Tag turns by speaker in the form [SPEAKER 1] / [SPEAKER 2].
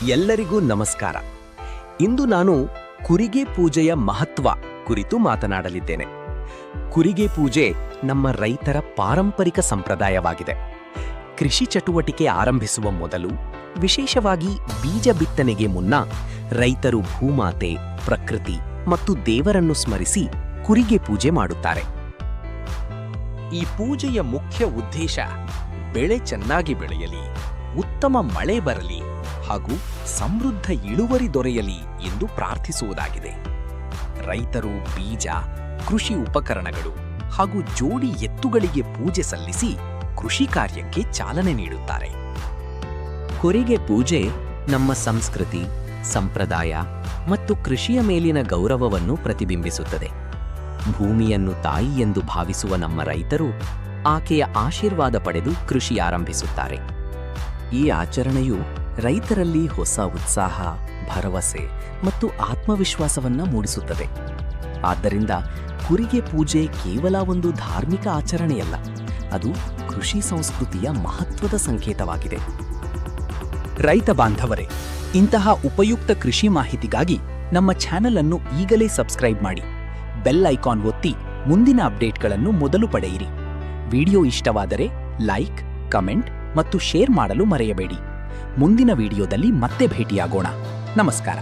[SPEAKER 1] ಎಲ್ಲರಿಗೂ ನಮಸ್ಕಾರ. ಇಂದು ನಾನು ಕುರಿಗೆ ಪೂಜೆಯ ಮಹತ್ವ ಕುರಿತು ಮಾತನಾಡಲಿದ್ದೇನೆ. ಕುರಿಗೆ ಪೂಜೆ ನಮ್ಮ ರೈತರ ಪಾರಂಪರಿಕ ಸಂಪ್ರದಾಯವಾಗಿದೆ. ಕೃಷಿ ಚಟುವಟಿಕೆ ಆರಂಭಿಸುವ ಮೊದಲು, ವಿಶೇಷವಾಗಿ ಬೀಜ ಬಿತ್ತನೆಗೆ ಮುನ್ನ, ರೈತರು ಭೂಮಾತೆ, ಪ್ರಕೃತಿ ಮತ್ತು ದೇವರನ್ನು ಸ್ಮರಿಸಿ ಕುರಿಗೆ ಪೂಜೆ ಮಾಡುತ್ತಾರೆ. ಈ ಪೂಜೆಯ ಮುಖ್ಯ ಉದ್ದೇಶ ಬೆಳೆ ಚೆನ್ನಾಗಿ ಬೆಳೆಯಲಿ, ಉತ್ತಮ ಮಳೆ ಬರಲಿ ಹಾಗೂ ಸಮೃದ್ಧ ಇಳುವರಿ ದೊರೆಯಲಿ ಎಂದು ಪ್ರಾರ್ಥಿಸುವುದಾಗಿದೆ. ರೈತರು ಬೀಜ, ಕೃಷಿ ಉಪಕರಣಗಳು ಹಾಗೂ ಜೋಡಿ ಎತ್ತುಗಳಿಗೆ ಪೂಜೆ ಸಲ್ಲಿಸಿ ಕೃಷಿ ಕಾರ್ಯಕ್ಕೆ ಚಾಲನೆ ನೀಡುತ್ತಾರೆ. ಕುರಿಗೆ ಪೂಜೆ ನಮ್ಮ ಸಂಸ್ಕೃತಿ, ಸಂಪ್ರದಾಯ ಮತ್ತು ಕೃಷಿಯ ಮೇಲಿನ ಗೌರವವನ್ನು ಪ್ರತಿಬಿಂಬಿಸುತ್ತದೆ. ಭೂಮಿಯನ್ನು ತಾಯಿ ಎಂದು ಭಾವಿಸುವ ನಮ್ಮ ರೈತರು ಆಕೆಯ ಆಶೀರ್ವಾದ ಪಡೆದು ಕೃಷಿ ಆರಂಭಿಸುತ್ತಾರೆ. ಈ ಆಚರಣೆಯು ರೈತರಲ್ಲಿ ಹೊಸ ಉತ್ಸಾಹ, ಭರವಸೆ ಮತ್ತು ಆತ್ಮವಿಶ್ವಾಸವನ್ನ ಮೂಡಿಸುತ್ತದೆ. ಆದ್ದರಿಂದ ಕುರಿಗೆ ಪೂಜೆ ಕೇವಲ ಒಂದು ಧಾರ್ಮಿಕ ಆಚರಣೆಯಲ್ಲ, ಅದು ಕೃಷಿ ಸಂಸ್ಕೃತಿಯ ಮಹತ್ವದ ಸಂಕೇತವಾಗಿದೆ. ರೈತ ಬಾಂಧವರೇ, ಇಂತಹ ಉಪಯುಕ್ತ ಕೃಷಿ ಮಾಹಿತಿಗಾಗಿ ನಮ್ಮ ಚಾನೆಲ್ ಅನ್ನು ಈಗಲೇ ಸಬ್ಸ್ಕ್ರೈಬ್ ಮಾಡಿ. ಬೆಲ್ ಐಕಾನ್ ಒತ್ತಿ ಮುಂದಿನ ಅಪ್ಡೇಟ್ಗಳನ್ನು ಮೊದಲು ಪಡೆಯಿರಿ. ವಿಡಿಯೋ ಇಷ್ಟವಾದರೆ ಲೈಕ್, ಕಮೆಂಟ್ ಮತ್ತು ಶೇರ್ ಮಾಡಲು ಮರೆಯಬೇಡಿ. ಮುಂದಿನ ವಿಡಿಯೋದಲ್ಲಿ ಮತ್ತೆ ಭೇಟಿಯಾಗೋಣ. ನಮಸ್ಕಾರ.